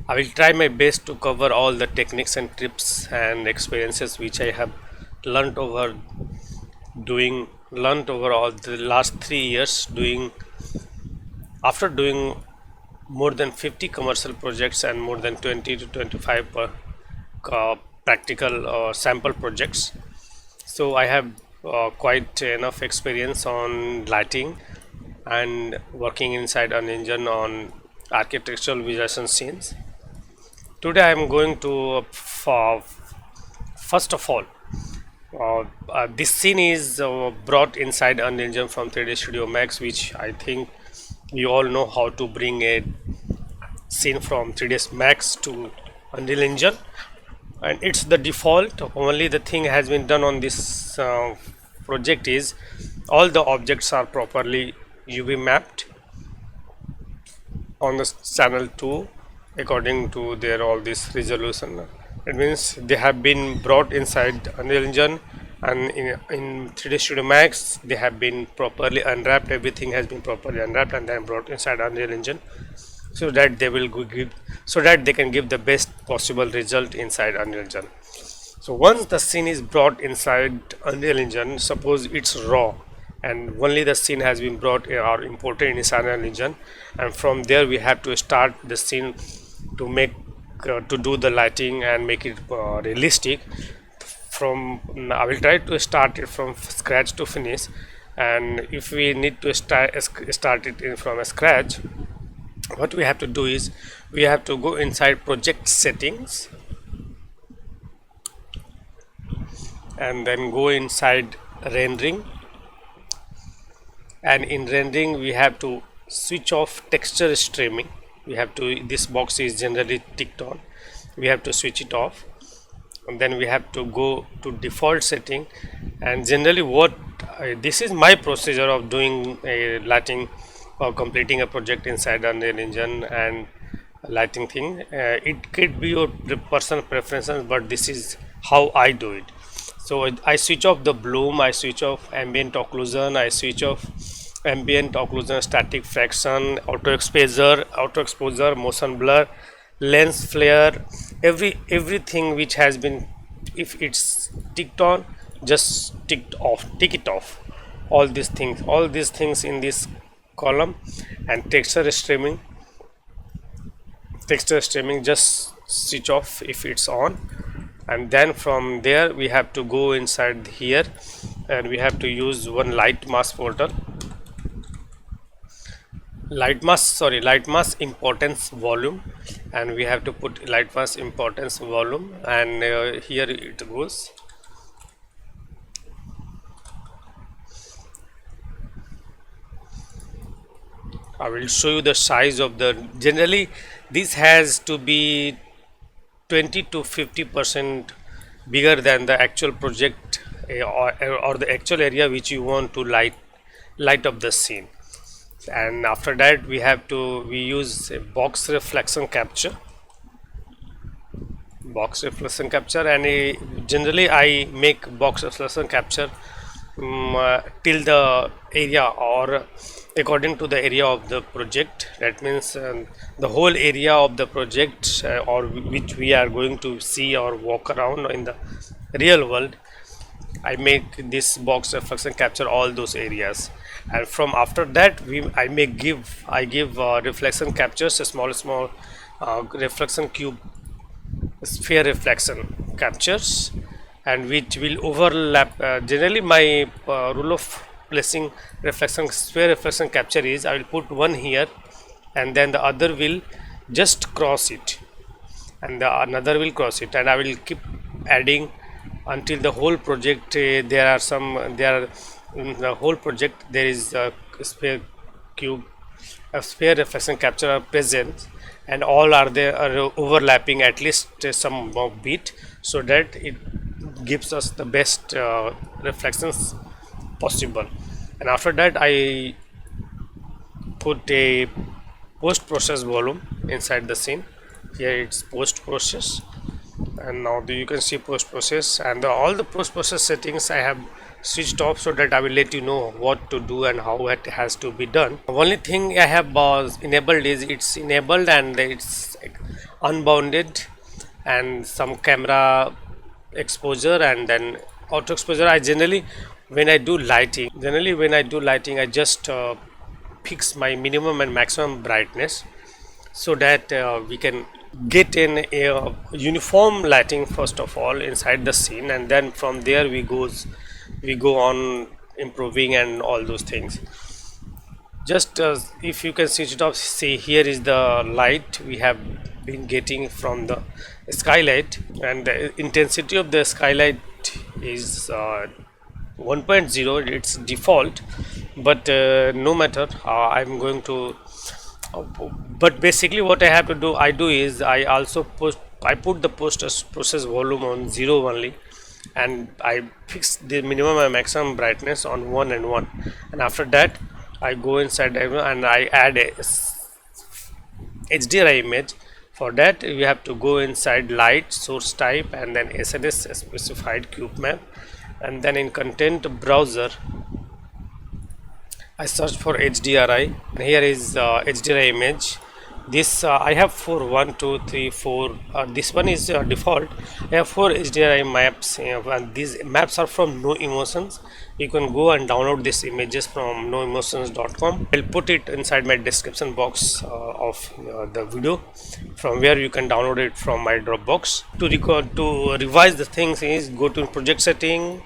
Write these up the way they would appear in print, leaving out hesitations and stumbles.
I will try my best to cover all the techniques and tips and experiences which I have learned over all the last 3 years doing after doing more than 50 commercial projects and more than 20 to 25 practical sample projects. So I have quite enough experience on lighting and working inside an engine on architectural visualization scenes. Today I am going to first of all this scene is brought inside an engine from 3D Studio Max, which I think you all know how to bring a scene from 3ds Max to Unreal Engine, and it's the default. Only the thing has been done on this project is all the objects are properly UV mapped on the channel 2 according to their all this resolution. It means they have been brought inside Unreal Engine, and in 3D Studio Max they have been properly unwrapped. Everything has been properly unwrapped and then brought inside Unreal Engine, so that they can give the best possible result inside Unreal Engine. So once the scene is brought inside Unreal Engine, suppose it's raw and only the scene has been brought or imported inside Unreal Engine, and from there we have to start the scene to make to do the lighting and make it realistic. I will try to start it from scratch to finish, and if we need to start it from scratch, what we have to do is we have to go inside project settings and then go inside rendering, and in rendering we have to switch off texture streaming. This box is generally ticked on, we have to switch it off, and then we have to go to default setting. And generally this is my procedure of doing a lighting or completing a project inside Unreal Engine and lighting thing. It could be your personal preferences, but this is how I do it. So I switch off the bloom, I switch off ambient occlusion, I switch off ambient occlusion, static fraction, auto exposure, motion blur, lens flare, everything which has been, if it's ticked on, just tick it off. All these things in this column. And texture streaming just switch off if it's on, and then from there we have to go inside here and we have to use one light mask portal, light mask importance volume, and we have to put light mask importance volume, and here it goes. I will show you the size of generally this has to be 20 to 50% bigger than the actual project or the actual area which you want to light up the scene. And after that we use a box reflection capture, and generally I make box reflection capture till the area or according to the area of the project. That means the whole area of the project or which we are going to see or walk around in the real world, I make this box reflection capture all those areas. And from after that I give reflection captures, a small reflection cube sphere reflection captures, and which will overlap. Generally my rule of placing sphere reflection capture is I will put one here and then the other will just cross it and the another will cross it, and I will keep adding until the whole project in the whole project there is a sphere reflection capture are present, and all are overlapping at least some bit, so that it gives us the best reflections possible. And after that I put a post process volume inside the scene. Here it's post process, and now you can see post process, and all the post process settings I have switched off so that I will let you know what to do and how it has to be done. The only thing I have enabled is it's enabled and it's unbounded and some camera exposure and then auto exposure. I generally when I do lighting I just fix my minimum and maximum brightness so that we can get in a uniform lighting first of all inside the scene, and then from there we go on improving and all those things. Just if you can switch it off, see here is the light we have been getting from the skylight, and the intensity of the skylight is 1.0. it's default, but no matter, I'm going to but basically what I have to do is I put the process volume on 0 only, and I fix the minimum and maximum brightness on 1 and 1, and after that I go inside and I add a Hdri image. For that you have to go inside light source type and then SNS specified cube map, and then in content browser I search for HDRI. Here is HDRI image. This I have 4 1 2 3 4. This one is default. I have 4 HDRI maps, and these maps are from No Emotions. You can go and download these images from noemotions.com. I'll put it inside my description box of the video, from where you can download it from my Dropbox. To revise the things is go to project setting,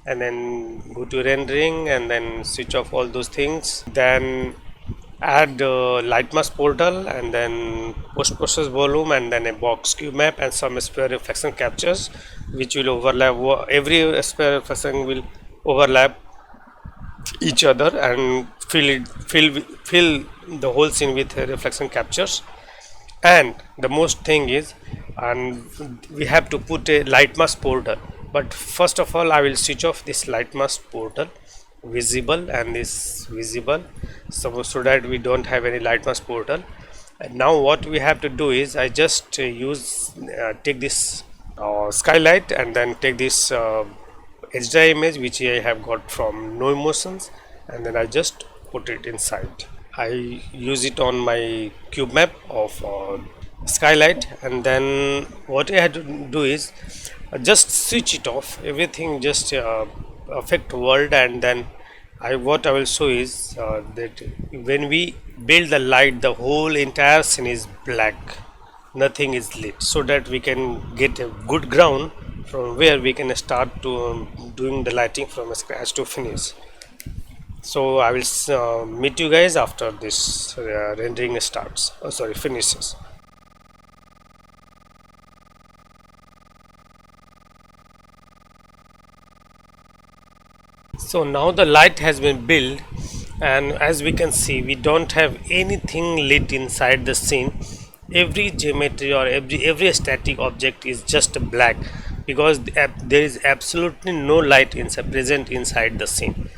and then go to rendering, and then switch off all those things, then add light mask portal, and then post process volume, and then a box cube map and some sphere reflection captures which will overlap. Every sphere reflection will overlap each other and fill the whole scene with reflection captures. And the most thing is, and we have to put a light mask portal. But first of all I will switch off this light mask portal, visible and this visible, so that we don't have any light mask portal. And now what we have to do is I just take this skylight, and then take this HDRI image which I have got from No Emotions, and then I just put it inside. I use it on my cube map of skylight, and then what I had to do is just switch it off, everything just affect world, and then what I will show is that when we build the light, the whole entire scene is black, nothing is lit, so that we can get a good ground from where we can start to doing the lighting from scratch to finish. So I will meet you guys after this rendering starts, finishes. So now the light has been built, and as we can see we don't have anything lit inside the scene. Every geometry or every static object is just black, because there is absolutely no light present inside the scene.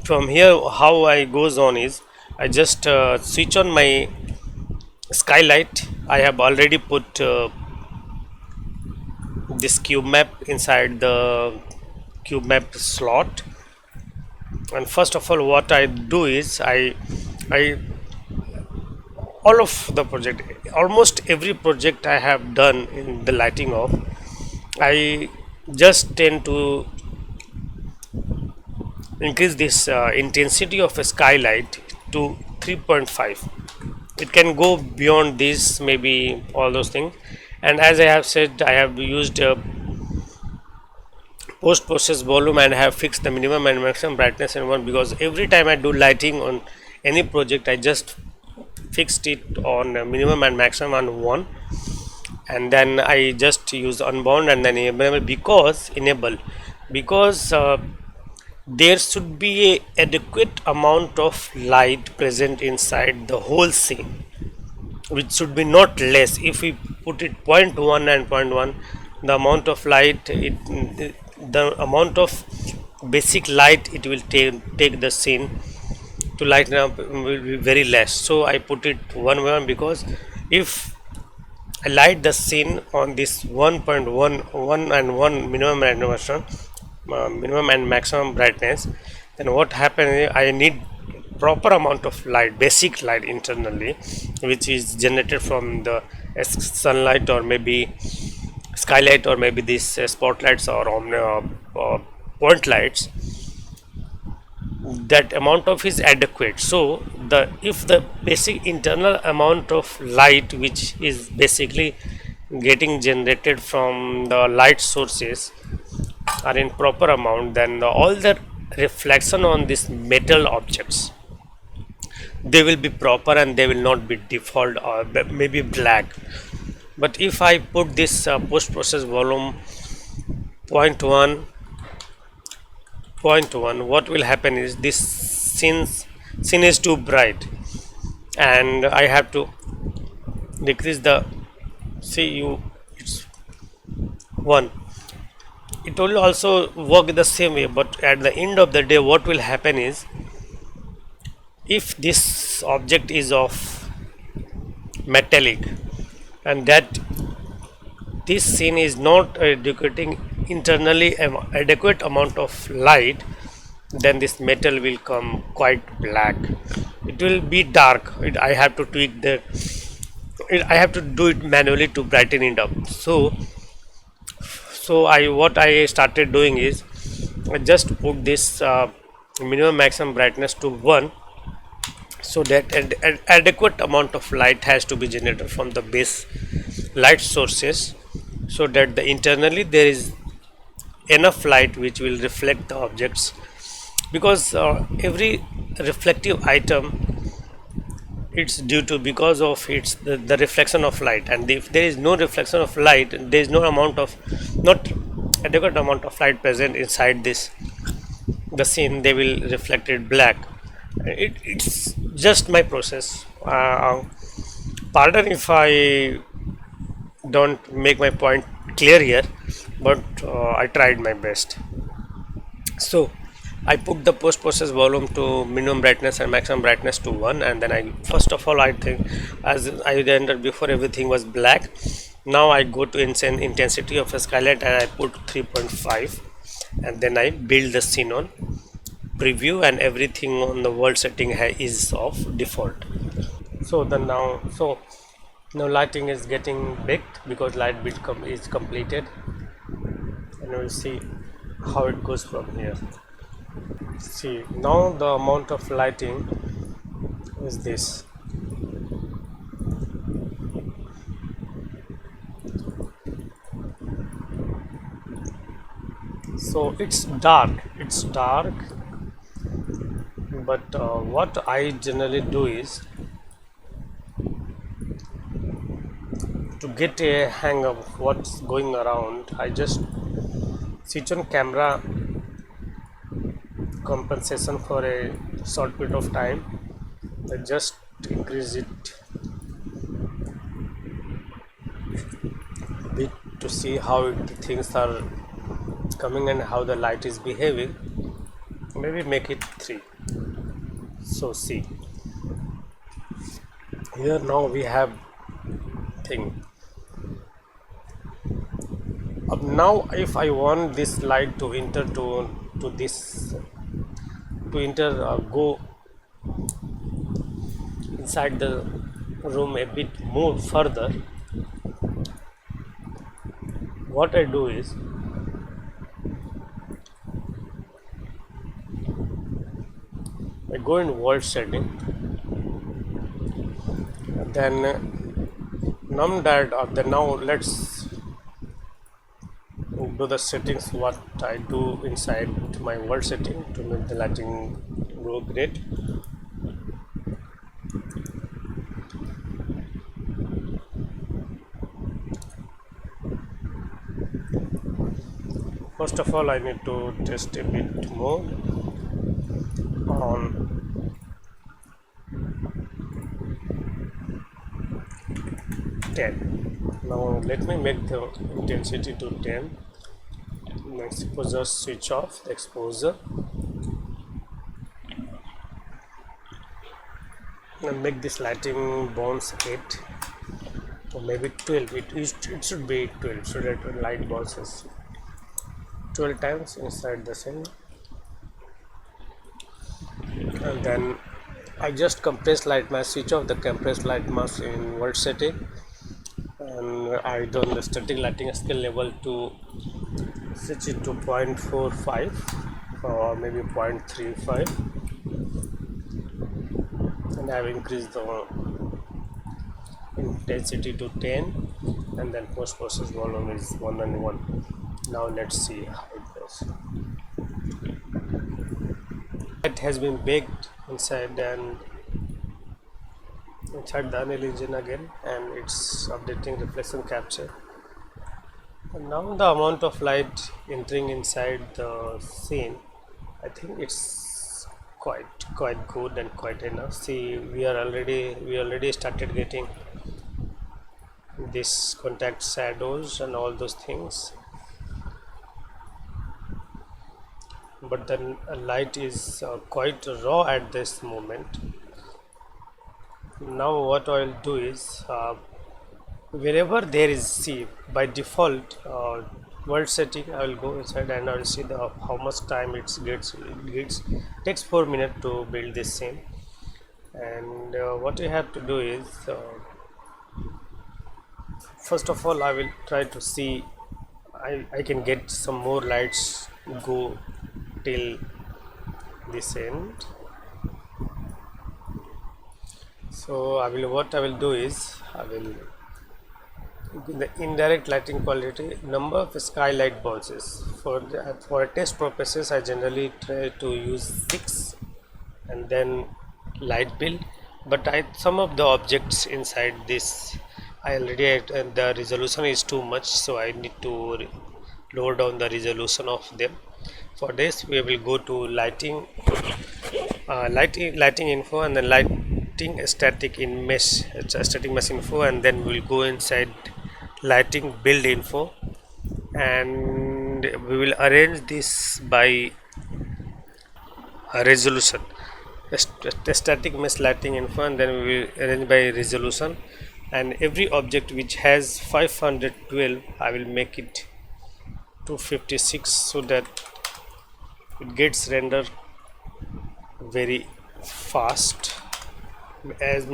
From here how I goes on is I just switch on my skylight. I have already put this cube map inside the cube map slot, and first of all what I do is I all of the project, almost every project I have done in the lighting of, I just tend to increase this intensity of a skylight to 3.5. It can go beyond this, maybe all those things. And as I have said, I have used post process volume and have fixed the minimum and maximum brightness in 1, because every time I do lighting on any project I just fixed it on minimum and maximum on 1, and then I just use unbound and then enable, because there should be a adequate amount of light present inside the whole scene, which should be not less. If we put it 0.1 and 0.1, the amount of light, the amount of basic light it will take the scene to lighten up will be very less. So I put it 1 because if I light the scene on this 1.1 and 1 minimum and maximum, minimum and maximum brightness, then what happens is I need proper amount of light, basic light internally, which is generated from the sunlight or maybe skylight or maybe these spotlights or point lights. That amount of is adequate. So the if the basic internal amount of light which is basically getting generated from the light sources are in proper amount, then all the reflection on these metal objects, they will be proper and they will not be default or maybe black. But if I put this post process volume 0.1, what will happen is this scene is too bright and I have to decrease the, see you, it's 1. It will also work the same way, but at the end of the day what will happen is, if this object is of metallic and that this scene is not educating internally adequate amount of light, then this metal will come quite black. It will be dark. I have to tweak I have to do it manually to brighten it up. So what I started doing is I just put this minimum maximum brightness to 1, so that an adequate amount of light has to be generated from the base light sources, so that the internally there is enough light which will reflect the objects, because every reflective item, it's due to because of its the reflection of light, and if there is no reflection of light, there is no amount of not adequate amount of light present inside this the scene, they will reflect it black. It's just my process. Pardon if I don't make my point clear here, but I tried my best. So I put the post process volume to minimum brightness and maximum brightness to 1, and then I first of all, I think, as I rendered before, everything was black. Now I go to intensity of a skylight and I put 3.5, and then I build the scene on preview, and everything on the world setting is of default. So now lighting is getting baked because light build is completed, and we'll see how it goes from here. See, now the amount of lighting is this. So it's dark, but what I generally do is, to get a hang of what's going around, I just switch on camera compensation for a short period of time. I just increase it a bit to see how things are coming and how the light is behaving. Maybe make it 3. So see, here now we have thing. Now if I want this light to enter to this to enter go inside the room a bit more further, what I do is, I go in world setting, then now let's do the settings what I do inside my world setting to make the lighting go great. First of all, I need to test a bit more on 10. Now let me make the intensity to 10. Exposure, switch off the exposure, and make this lighting bounce 8 or maybe 12. It should be 12, so that light bounces. 12 times inside the scene, and then I just compress light mask, switch off the compressed light mask in world setting, and I done the static lighting scale level to switch it to 0.45 or maybe 0.35, and I have increased the intensity to 10, and then post process volume is 191. Now let's see how it goes. It has been baked inside and inside the Unreal Engine again, and it's updating reflection capture. And now the amount of light entering inside the scene, I think it's quite good and quite enough. See, we already started getting this contact shadows and all those things, but then light is quite raw at this moment. Now what I'll do is, wherever there is, see, by default world setting, I will go inside and I will see the how much time it takes 4 minutes to build this scene. And what we have to do is, first of all, I will try to see I can get some more lights go till this end. So what I will do is, I will the indirect lighting quality, number of skylight bounces. For test purposes, I generally try to use 6 and then light build, but some of the objects inside this I already had, the resolution is too much, so I need to lower down the resolution of them. For this, we will go to lighting info, and then lighting static in mesh, it's a static mesh info, and then we'll go inside lighting build info, and we will arrange this by resolution, static mesh lighting info, and then we will arrange by resolution. And every object which has 512, I will make it 256, so that it gets rendered very fast, as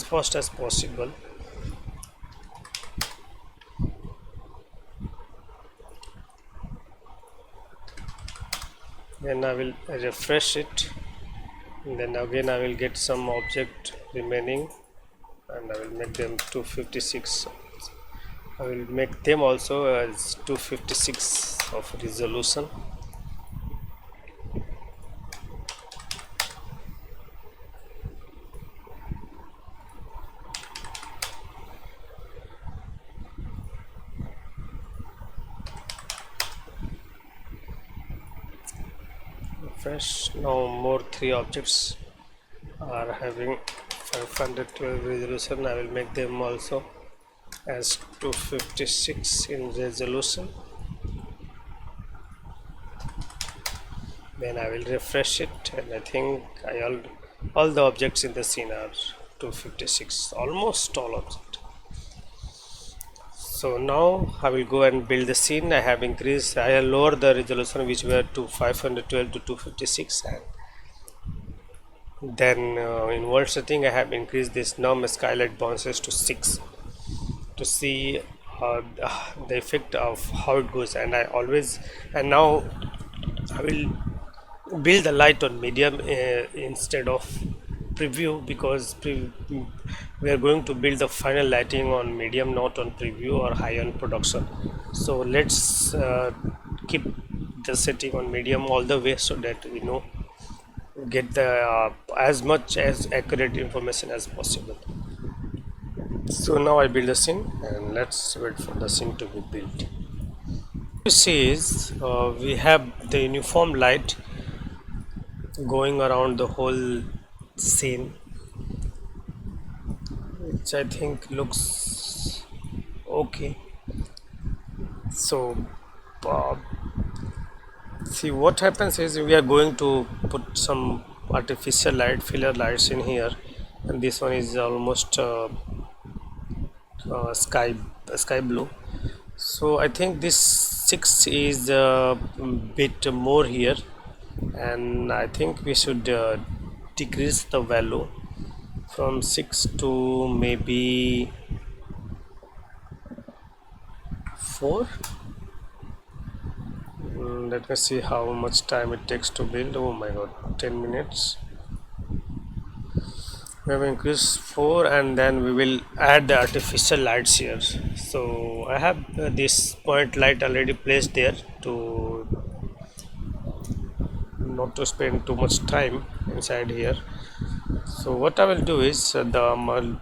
fast as possible. Then I will refresh it, and then again I will get some object remaining, and I will make them 256. I will make them also as 256 of resolution. Refresh. Now more 3 objects are having 512 resolution. I will make them also as 256 in resolution. Then I will refresh it, and I think all the objects in the scene are 256, almost all objects. So now I will go and build the scene. I have lowered the resolution, which were to 512 to 256, and then in world setting I have increased this num skylight bounces to 6 to see the effect of how it goes. And now I will build the light on medium instead of preview, because we are going to build the final lighting on medium, not on preview or high on production. So let's keep the setting on medium all the way, so that we know get the as much as accurate information as possible. So now I build the scene, and let's wait for the scene to be built. You see is we have the uniform light going around the whole scene, which I think looks okay. So see, what happens is we are going to put some artificial light, filler lights in here, and this one is almost sky blue. So I think this 6 is a bit more here, and I think we should decrease the value from 6 to maybe 4. Let me see how much time it takes to build. Oh my god, 10 minutes. We have increased 4, and then we will add the artificial lights here. So I have this point light already placed there to not to spend too much time inside here. So what I will do is the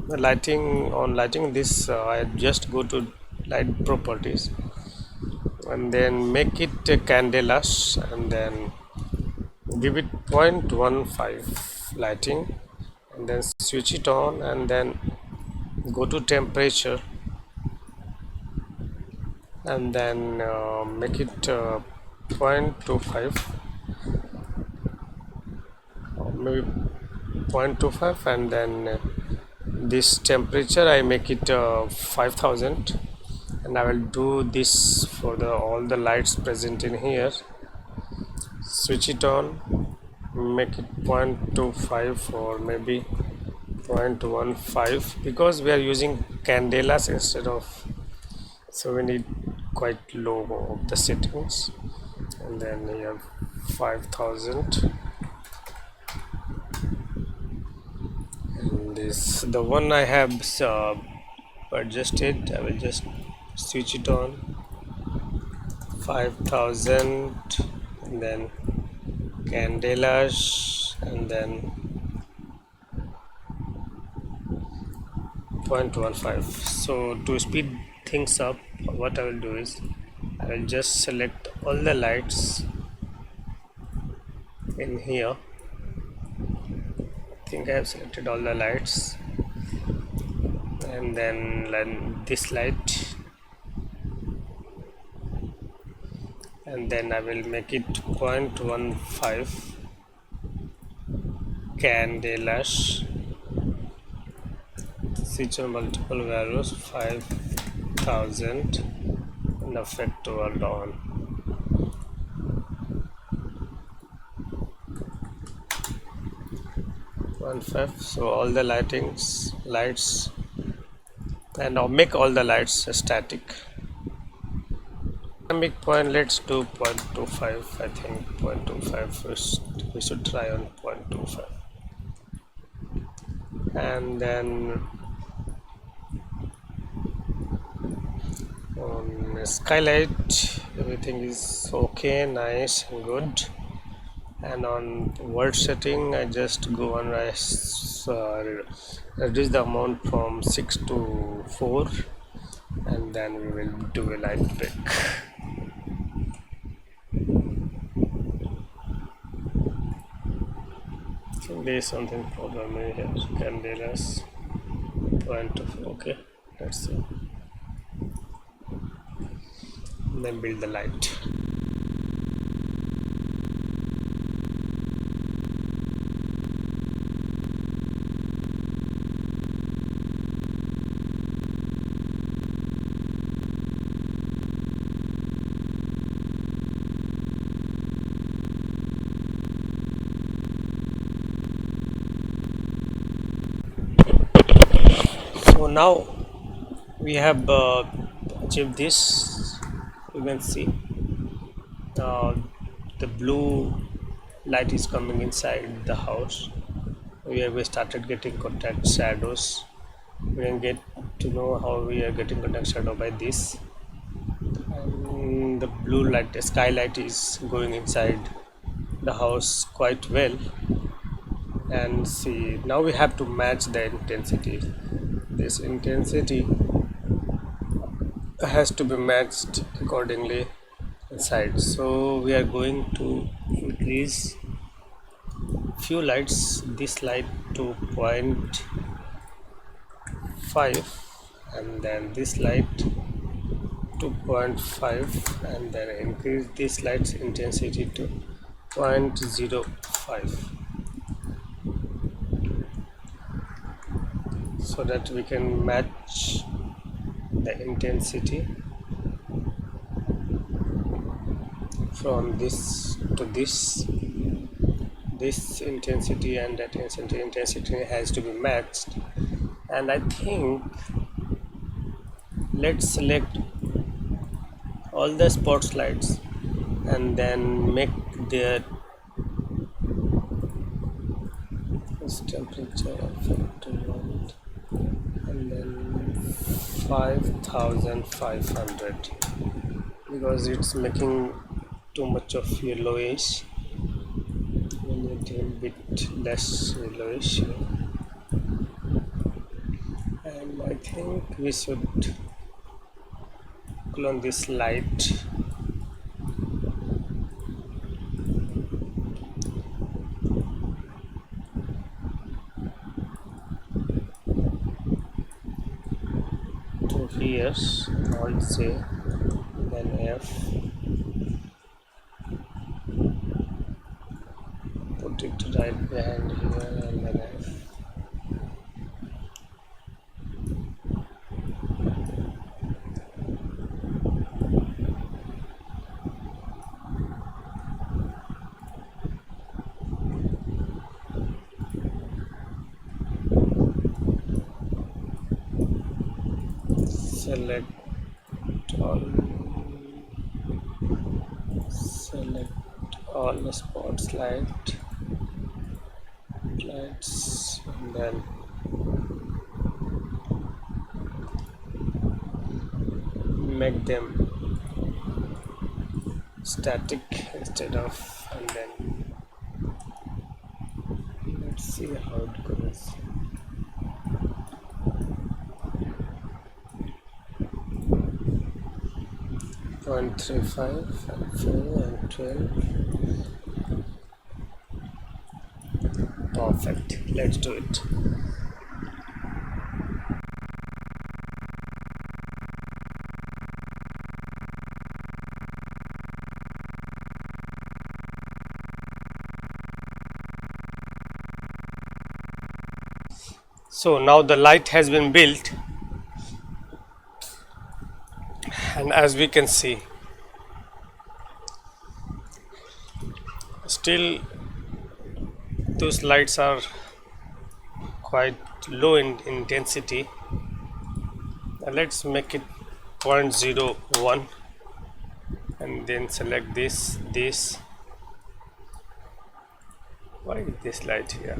lighting this I just go to light properties and then make it candelas, and then give it 0.15 lighting, and then switch it on, and then go to temperature, and then make it 0.25 or maybe 0.25, and then this temperature I make it 5000, and I will do this for all the lights present in here. Switch it on, make it 0.25 or maybe 0.15, because we are using candelas instead of, so we need quite low of the settings, and then we have 5000, and this the one I have adjusted. I will just switch it on 5000, and then candelas, and then 0.15. So to speed things up, what I will do is I will just select all the lights in here. I think I have selected all the lights, and then this light, and then I will make it 0.15 candelas, switch on multiple values, 5000, and effect toward on. So all the lights, and I'll make all the lights static. Dynamic point, let's do 0.25. I think 0.25 first. We should try on 0.25, and then on skylight everything is okay, nice and good. And on world setting I just go on reduce the amount from 6 to 4, and then we will do a light break. So there is something problem here. Candelas point of, okay, let's see, and then build the light. So now we have achieved this. You can see the blue light is coming inside the house. We started getting contact shadows. We can get to know how we are getting contact shadow by this. And the blue light, the skylight, is going inside the house quite well. And see, now we have to match the intensity. This intensity has to be matched accordingly inside. So we are going to increase few lights, this light to 0.5, and then this light to 0.5, and then increase this light's intensity to 0.05, so that we can match the intensity from this to this intensity and that intensity has to be matched. And I think let's select all the spotlights and then make their temperature affected and then 5500 because it's making too much of yellowish. We need a bit less yellowish, and I think we should clone this light. To here, Alt J, then F, put it right behind here, and then F. Select all the spotlights and then make them static instead of, and then let's see how it goes. Point 0.35 and 4 and 12. Perfect. Let's do it. So now the light has been built, and as we can see, still those lights are quite low in intensity. Now let's make it 0.01 and then select this. Why is this light here?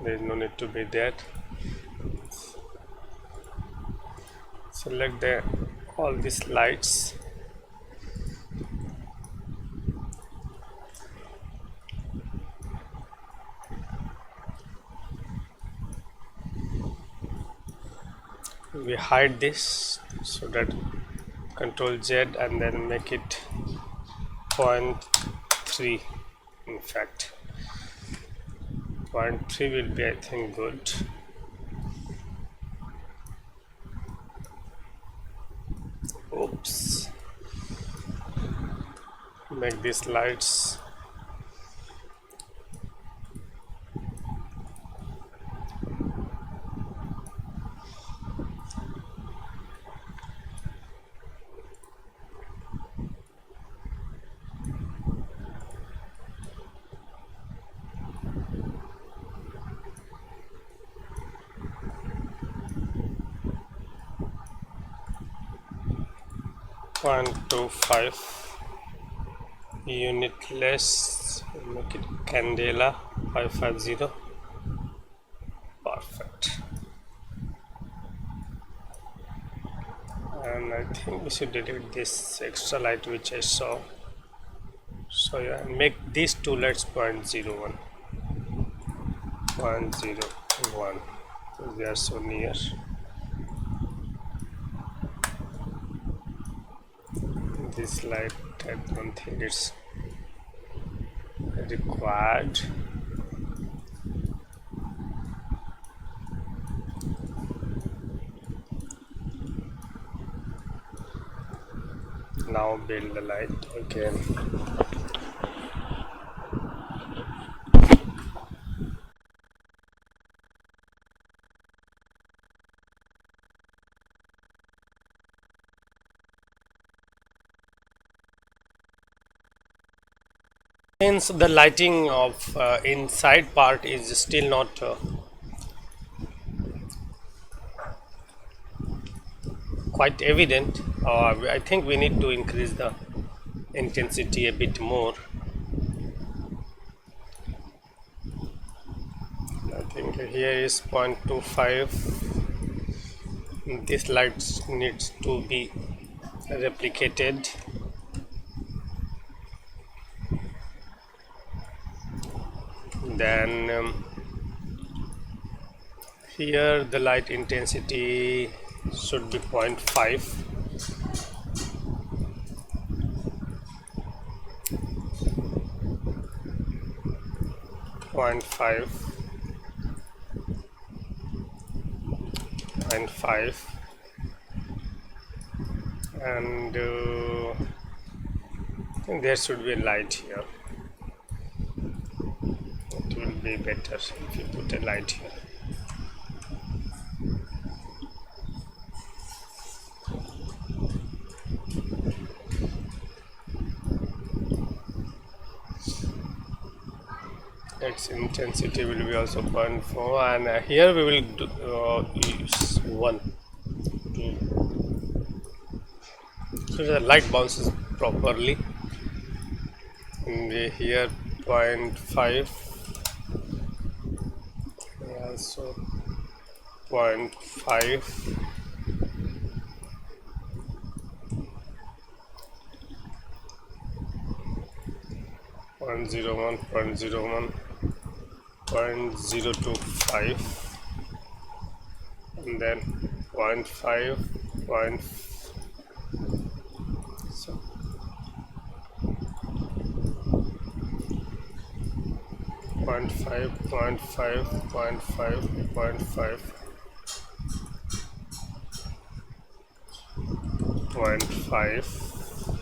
There is no need to be that. Select all these lights. We hide this so that Control Z and then make it 0.3. In fact, 0.3 will be, I think, good. Oops. Make these lights .25 unit less, make it candela 550. Perfect. And I think we should delete this extra light which I saw. So yeah, make these two lights 0.01 0.01, so they are so near. This light, I don't think it's required. Now build the light again. Since the lighting of inside part is still not quite evident, I think we need to increase the intensity a bit more. I think here is 0.25. This light needs to be replicated. Then here the light intensity should be 0.5. And I think there should be a light here. It will be better if you put a light here. Its intensity will be also 0.4, and here we will use 1 2, so the light bounces properly. And here 0.5, also 0.5, .01, 0.01, 0.025, and then 0.5, 0.5, so 0.5, 0.5, 0.5, 0.5, 0.5.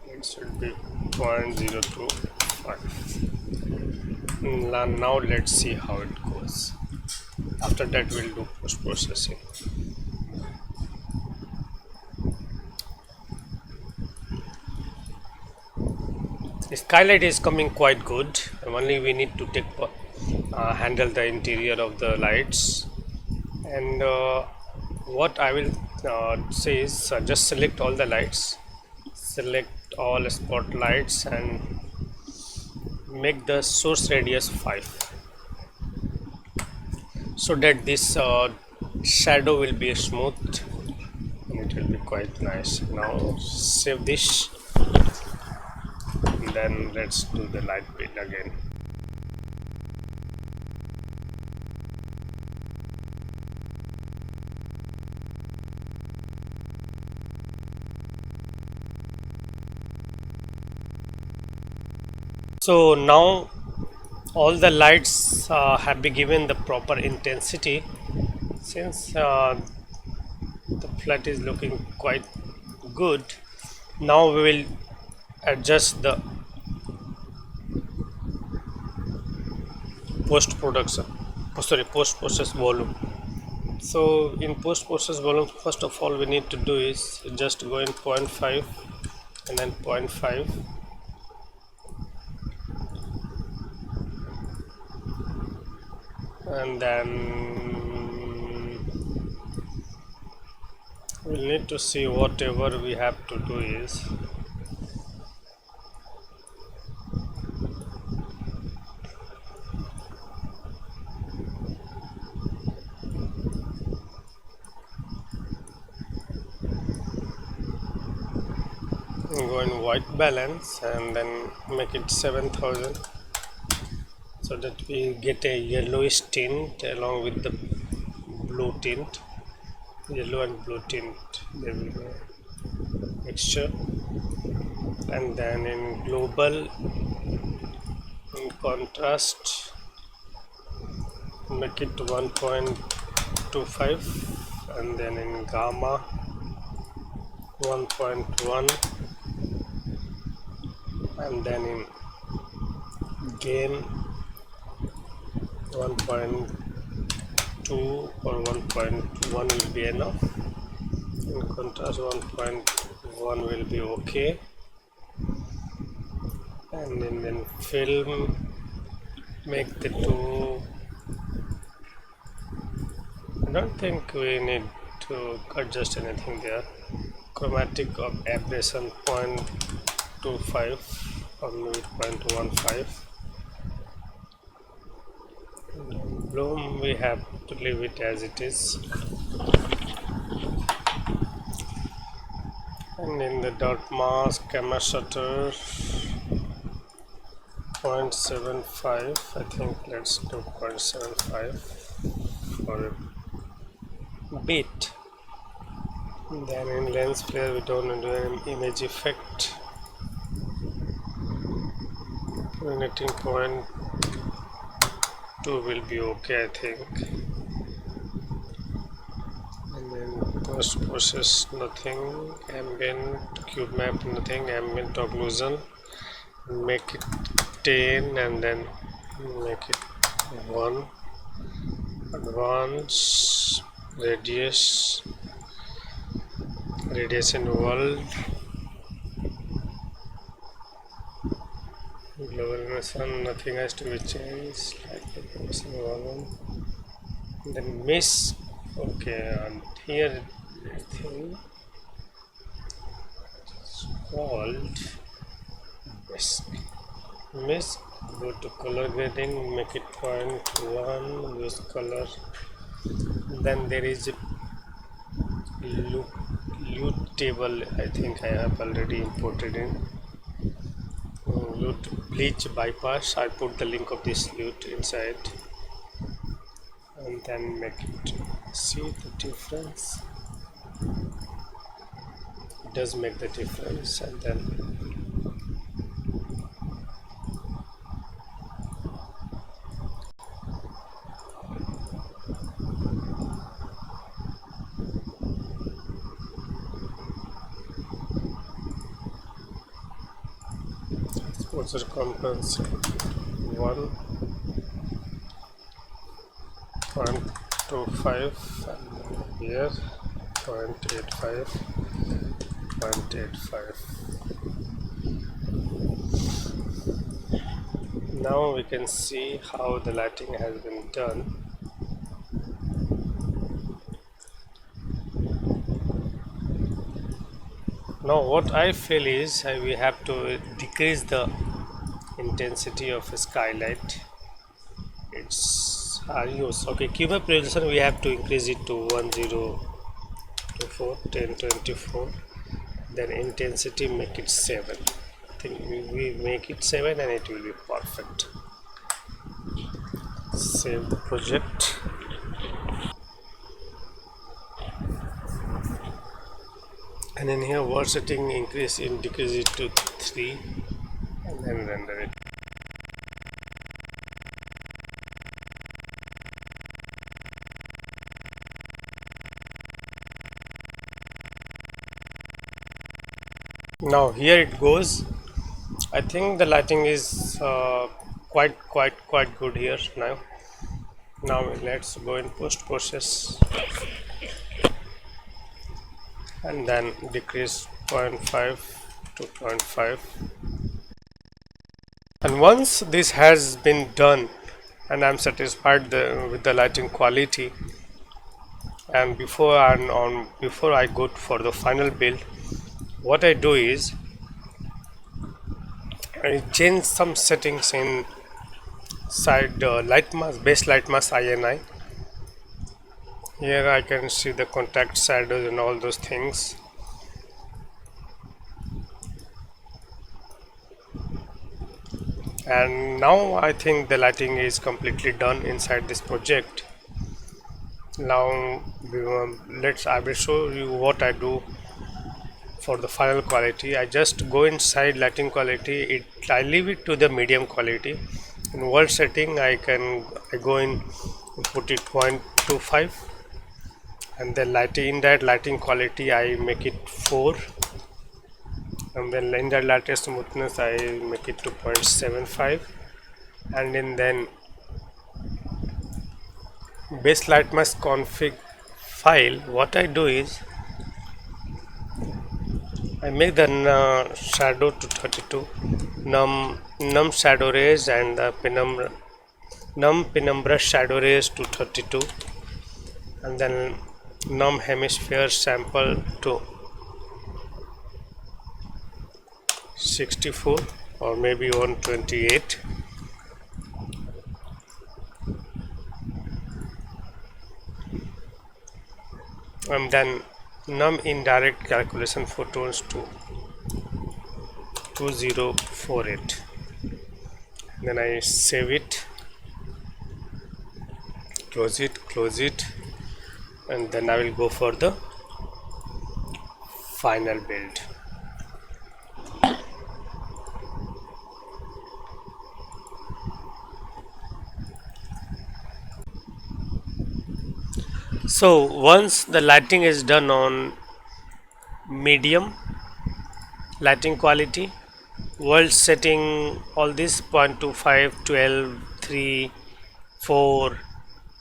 It should be 0.025. Now let's see how it goes. After that we'll do post processing. The skylight is coming quite good. Only we need to take handle the interior of the lights, and what I will say is just select all the lights, select all spotlights, and make the source radius 5, so that this shadow will be smooth and it will be quite nice. Now save this, and then let's do the light build again. So now all the lights have been given the proper intensity. Since the flat is looking quite good, now we will adjust the post process volume. So in post process volume, first of all we need to do is just go in 0.5 and then 0.5, and then we'll need to see whatever we have to do is go in white balance and then make it 7000, so that we get a yellowish tint along with the blue tint, yellow and blue tint. There will be a mixture. And then in global, in contrast, make it 1.25, and then in gamma 1.1, and then in gain 1.2 or 1.1 will be enough. In contrast 1.1 will be okay. and then film, make the two. I don't think we need to adjust anything there. Chromatic of aberration 0.25 or maybe 0.15. Bloom we have to leave it as it is. And in the dot mask, camera shutter 0.75. I think let's do 0.75 for a bit. Then in lens flare we don't do an image effect. Terminating point 2 will be okay, I think. And then post process nothing, ambient cube map nothing, ambient occlusion, make it 10 and then make it 1. Advance radiation world, global emission nothing has to be changed, then miss. Okay, and here I think it's called miss. Go to color grading, make it 0.1, use color. Then there is a loot table, I think I have already imported in. Loot bleach bypass, I put the link of this loot inside, and then make it see the difference. It does make the difference. And then exposure compensate 1.25 and here 0.85. Now we can see how the lighting has been done. Now what I feel is we have to decrease the intensity of a skylight. It's use. Okay, cube resolution we have to increase it to 1024, 1024. Then intensity make it 7. I think we make it 7 and it will be perfect. Save the project. And in here word setting decrease it to 3 and then render it. Now here it goes. I think the lighting is quite good here now. Now let's go in post process and then decrease 0.5 to 0.5. And once this has been done and I'm satisfied with the lighting quality, and before I go for the final build, what I do is I change some settings inside light mask, base light mask INI. Here I can see the contact shadows and all those things. And now I think the lighting is completely done inside this project. Now I will show you what I do for the final quality. I just go inside lighting quality, I leave it to the medium quality. In world setting I go in and put it 0.25, and then in that lighting quality I make it 4, and then in that lighting smoothness I make it to 0.75, and then base light mask config file, what I do is I make the shadow to 32 num shadow rays and the penumbra shadow rays to 32, and then num hemisphere sample to 64 or maybe 128, and then num indirect calculation photons to 2048. Then I save it, close it, and then I will go for the final build. So once the lighting is done on medium lighting quality, world setting all this 0.25, 12, 3, 4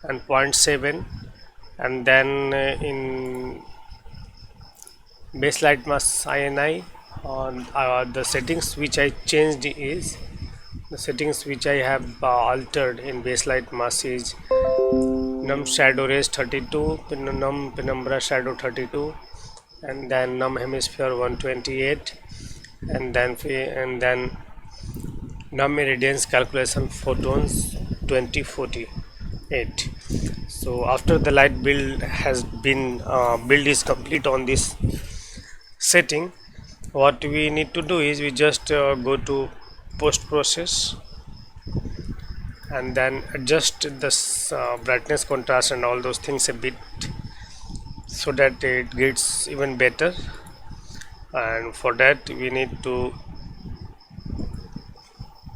and 0.7, and then in base light mask INI on the settings which I changed is the settings which I have altered in base light mask is num shadow rays 32, num penumbra shadow 32, and then num hemisphere 128, and then num irradiance calculation photons 2048. So after the light build has been build is complete on this setting, what we need to do is we just go to post process and then adjust this brightness, contrast and all those things a bit so that it gets even better. And for that we need to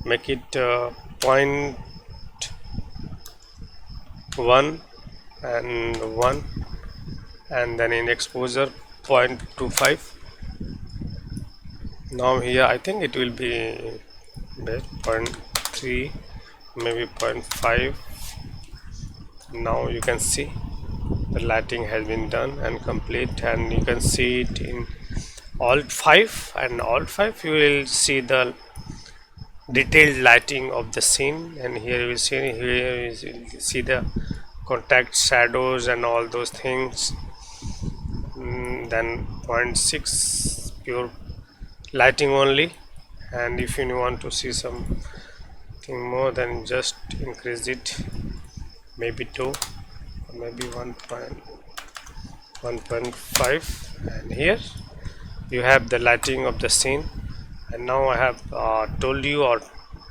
make it 0.1 and 1, and then in exposure 0.25. Now here I think it will be 0.3, maybe 0.5. Now you can see the lighting has been done and complete, and you can see it in alt 5, and alt 5 you will see the detailed lighting of the scene, and here you will see the contact shadows and all those things. Then 0.6 pure lighting only, and if you want to see something more then just increase it, maybe 2 or maybe 1.5, and here you have the lighting of the scene. And now I have told you or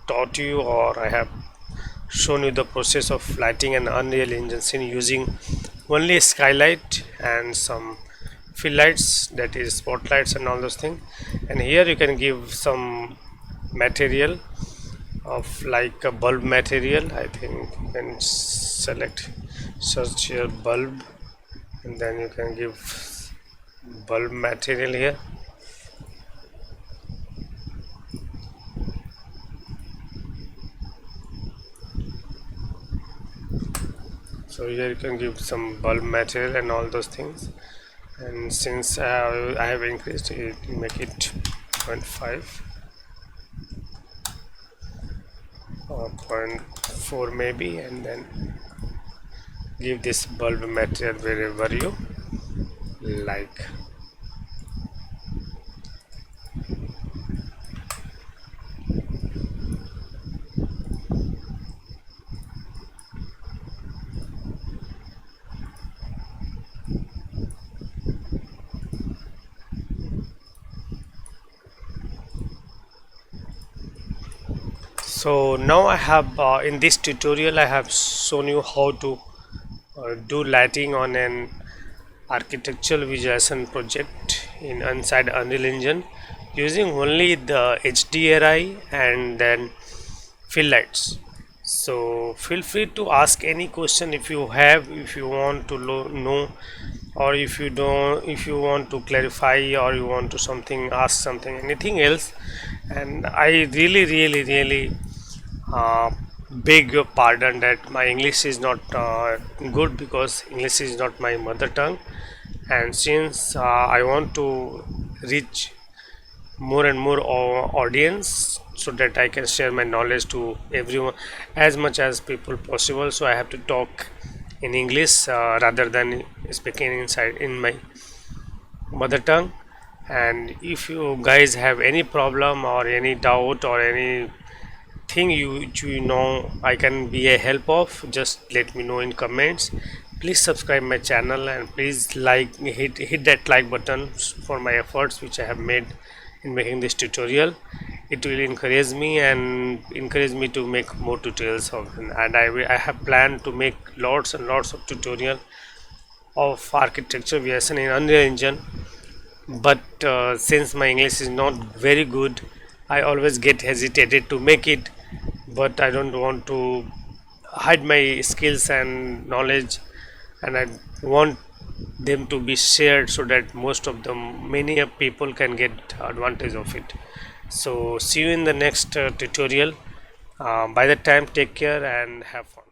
taught you, or I have shown you the process of lighting an Unreal Engine scene using only skylight and some fill lights, that is spotlights and all those things. And here you can give some material of like a bulb material. I think you can search here bulb, and then you can give bulb material here. So here you can give some bulb material and all those things, and since I have increased it, make it 0.5 or 0.4 maybe, and then give this bulb material wherever you like. So now I have in this tutorial I have shown you how to do lighting on an architectural visualization project inside Unreal Engine using only the Hdri and then fill lights. So feel free to ask any question if you have, if you want to know, or if you don't, if you want to clarify, or you want to ask something, anything else. And I really beg your pardon that my English is not good, because English is not my mother tongue, and since I want to reach more and more audience, so that I can share my knowledge to everyone, as much as people possible. So I have to talk in English rather than speaking inside in my mother tongue. And if you guys have any problem or any doubt or anything you know I can be a help of, just let me know in comments. Please subscribe my channel and please hit that like button for my efforts which I have made in making this tutorial. It will encourage me to make more tutorials of, and I have planned to make lots and lots of tutorial of architecture variation in Unreal Engine. But since my English is not very good, I always get hesitated to make it. But I don't want to hide my skills and knowledge, and I want them to be shared so that many people can get advantage of it. So see you in the next tutorial. By that time, take care and have fun.